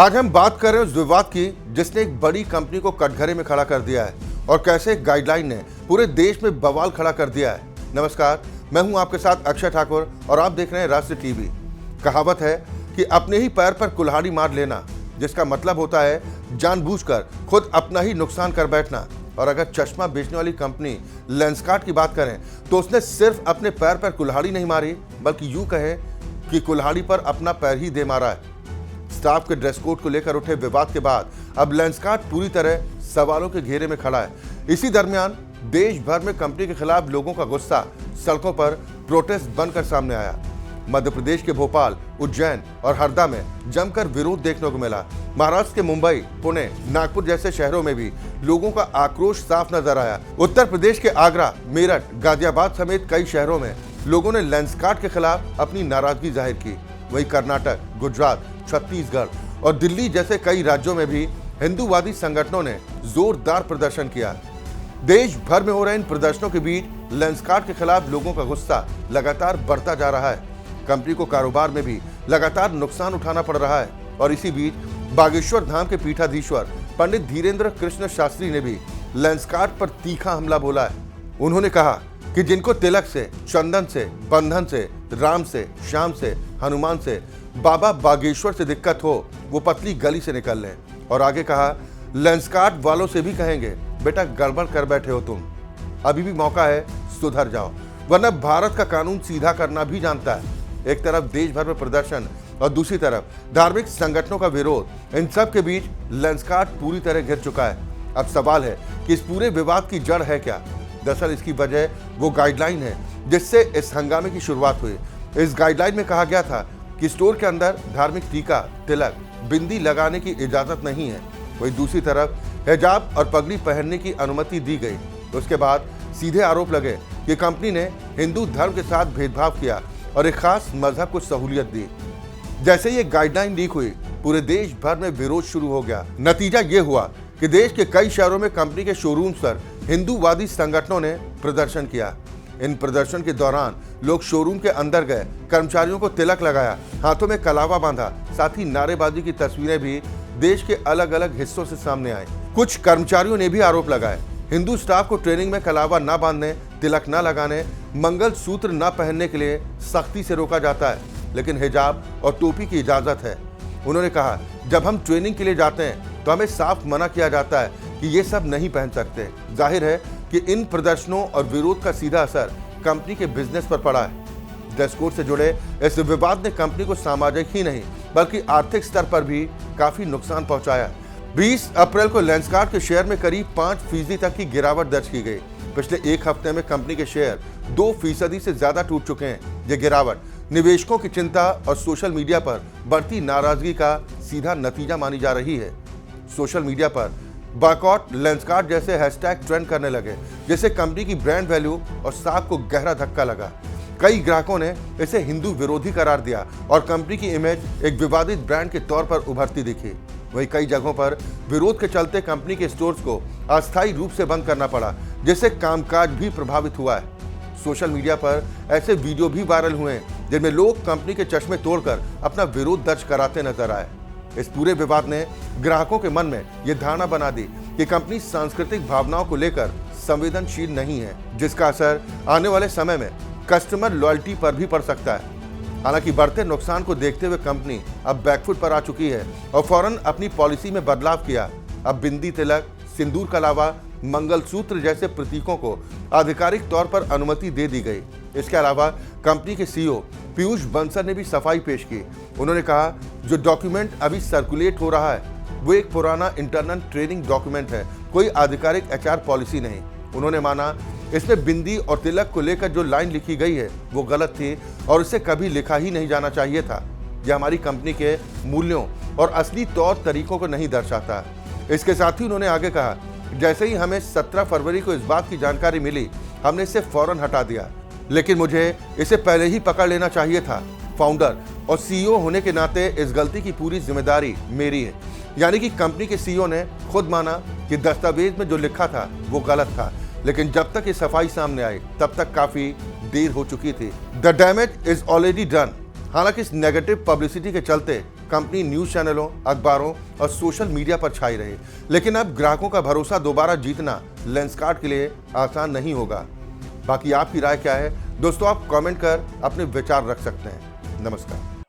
आज हम बात कर रहे हैं उस विवाद की जिसने एक बड़ी कंपनी को कटघरे में खड़ा कर दिया है और कैसे एक गाइडलाइन ने पूरे देश में बवाल खड़ा कर दिया है। नमस्कार, मैं हूं आपके साथ अक्षय ठाकुर और आप देख रहे हैं राष्ट्रीय टीवी। कहावत है कि अपने ही पैर पर कुल्हाड़ी मार लेना, जिसका मतलब होता है जानबूझकर खुद अपना ही नुकसान कर बैठना। और अगर चश्मा बेचने वाली कंपनी लेंसकार्ट की बात करें तो उसने सिर्फ अपने पैर पर कुल्हाड़ी नहीं मारी, बल्कि यूं कहें कि कुल्हाड़ी पर अपना पैर ही दे मारा है। स्टाफ के ड्रेस कोड को लेकर उठे विवाद के बाद अब लेंसकार्ट पूरी तरह सवालों के घेरे में खड़ा है। इसी दरमियान देश भर में कंपनी के खिलाफ लोगों का गुस्सा सड़कों पर प्रोटेस्ट बनकर सामने आया। मध्य प्रदेश के भोपाल, उज्जैन और हरदा में जमकर विरोध देखने को मिला। महाराष्ट्र के मुंबई, पुणे, नागपुर जैसे शहरों में भी लोगों का आक्रोश साफ नजर आया। उत्तर प्रदेश के आगरा, मेरठ, गाजियाबाद समेत कई शहरों में लोगों ने लेंसकार्ट के खिलाफ अपनी नाराजगी जाहिर की। वहीं कर्नाटक, गुजरात, छत्तीसगढ़ और दिल्ली जैसे कई राज्यों में भी हिंदूवादी संगठनों ने जोरदार प्रदर्शन किया। देश भर में हो रहे इन प्रदर्शनों के बीच लेंसकार्ट के खिलाफ लोगों का गुस्सा लगातार बढ़ता जा रहा है। कंपनी को कारोबार में भी लगातार नुकसान उठाना पड़ रहा है और इसी बीच बागेश्वर धाम के पीठाधीश्वर पंडित धीरेन्द्र कृष्ण शास्त्री ने भी लेंसकार्ट पर तीखा हमला बोला है। उन्होंने कहा कि जिनको तिलक से, चंदन से, बंधन से, राम से, श्याम से, हनुमान से, बाबा बागेश्वर से दिक्कत हो वो पतली गली से निकल लें। और आगे कहा, लेंसकार्ट वालों से भी कहेंगे बेटा गड़बड़ कर बैठे हो तुम, अभी भी मौका है, सुधर जाओ, वरना भारत का कानून सीधा करना भी जानता है। एक तरफ देश भर में प्रदर्शन और दूसरी तरफ धार्मिक संगठनों का विरोध, इन सब के बीच लेंसकार्ट पूरी तरह घिर चुका है। अब सवाल है कि इस पूरे विवाद की जड़ है क्या। दरअसल इसकी वजह वो गाइडलाइन है जिससे इस हंगामे की शुरुआत हुई। इस गाइडलाइन में कहा गया था कि स्टोर के अंदर धार्मिक टीका, तिलक, बिंदी लगाने की इजाजत नहीं है। वहीं दूसरी तरफ हिजाब और पगड़ी पहनने की अनुमति दी गई। उसके बाद सीधे आरोप लगे कि कंपनी ने हिंदू धर्म के साथ भेदभाव किया और एक खास मजहब को सहूलियत दी। जैसे ये गाइडलाइन लीक हुई, पूरे देश भर में विरोध शुरू हो गया। नतीजा ये हुआ कि देश के कई शहरों में कंपनी के शोरूम्स पर हिंदूवादी संगठनों ने प्रदर्शन किया। इन प्रदर्शन के दौरान लोग शोरूम के अंदर गए, कर्मचारियों को तिलक लगाया, हाथों में कलावा बांधा, साथ ही नारेबाजी की तस्वीरें भी देश के अलग अलग हिस्सों से सामने आई। कुछ कर्मचारियों ने भी आरोप लगाए हिंदू स्टाफ को ट्रेनिंग में कलावा न बांधने, तिलक न लगाने, मंगल सूत्र न पहनने के लिए सख्ती से रोका जाता है, लेकिन हिजाब और टोपी की इजाजत है। उन्होंने कहा, जब हम ट्रेनिंग के लिए जाते हैं तो हमें साफ मना किया जाता है कि ये सब नहीं पहन सकते। जाहिर है कि इन प्रदर्शनों और विरोध का सीधा असर कंपनी के बिजनेस पर पड़ा है। ड्रेस कोड से जुड़े इस विवाद ने कंपनी को सामाजिक ही नहीं बल्कि आर्थिक स्तर पर भी काफी नुकसान पहुंचाया। 20 अप्रैल को लेंसकार्ट के शेयर में करीब 5% तक की गिरावट दर्ज की गई। पिछले एक हफ्ते में कंपनी के शेयर 2% से ज्यादा टूट चुके हैं। ये गिरावट निवेशकों की चिंता और सोशल मीडिया पर बढ़ती नाराजगी का सीधा नतीजा मानी जा रही है। सोशल मीडिया पर बॉयकॉट लेंसकार्ट जैसे हैशटैग ट्रेंड करने लगे, जिससे कंपनी की ब्रांड वैल्यू और स्टॉक को गहरा धक्का लगा। कई ग्राहकों ने इसे हिंदू विरोधी करार दिया और कंपनी की इमेज एक विवादित ब्रांड के तौर पर उभरती दिखी। वहीं कई जगहों पर विरोध के चलते कंपनी के स्टोर्स को अस्थायी रूप से बंद करना पड़ा, जिससे कामकाज भी प्रभावित हुआ है। सोशल मीडिया पर ऐसे वीडियो भी वायरल हुए जिनमें लोग कंपनी के चश्मे तोड़कर अपना विरोध दर्ज कराते नजर आए। इस पूरे विवाद ने ग्राहकों के मन में यह धारणा बना दी कि कंपनी सांस्कृतिक भावनाओं को लेकर संवेदनशील नहीं है, जिसका असर आने वाले समय में कस्टमर लॉयल्टी पर भी पड़ सकता है। हालांकि बढ़ते नुकसान को देखते हुए कंपनी अब बैकफुट पर आ चुकी है और फौरन अपनी पॉलिसी में बदलाव किया। अब बिंदी, तिलक, सिंदूर के अलावा मंगलसूत्र जैसे प्रतीकों को आधिकारिक तौर पर अनुमति दे दी गई। इसके अलावा कंपनी के सीईओ पीयूष बंसल ने भी सफाई पेश की। उन्होंने कहा, जो डॉक्यूमेंट अभी सर्कुलेट हो रहा है वो एक पुराना इंटरनल ट्रेनिंग डॉक्यूमेंट है, कोई आधिकारिक एचआर पॉलिसी नहीं। उन्होंने माना इसमें बिंदी और तिलक को लेकर जो लाइन लिखी गई है वो गलत थी और इसे कभी लिखा ही नहीं जाना चाहिए था। यह हमारी कंपनी के मूल्यों और असली तौर तरीकों को नहीं दर्शाता। इसके साथ ही उन्होंने आगे कहा, जैसे ही हमें 17 फरवरी को इस बात की जानकारी मिली, हमने इसे फौरन हटा दिया, लेकिन मुझे इसे पहले ही पकड़ लेना चाहिए था। फाउंडर और सीईओ होने के नाते इस गलती की पूरी जिम्मेदारी मेरी है। यानी कि कंपनी के सीईओ ने खुद माना कि दस्तावेज में जो लिखा था वो गलत था, लेकिन जब तक ये सफाई सामने आई तब तक काफी देर हो चुकी थी। The damage is already done. हालांकि इस नेगेटिव पब्लिसिटी के चलते कंपनी न्यूज चैनलों, अखबारों और सोशल मीडिया पर छाई रही, लेकिन अब ग्राहकों का भरोसा दोबारा जीतना लेंसकार्ट के लिए आसान नहीं होगा। बाकी आपकी राय क्या है दोस्तों, आप कमेंट कर अपने विचार रख सकते हैं। नमस्कार।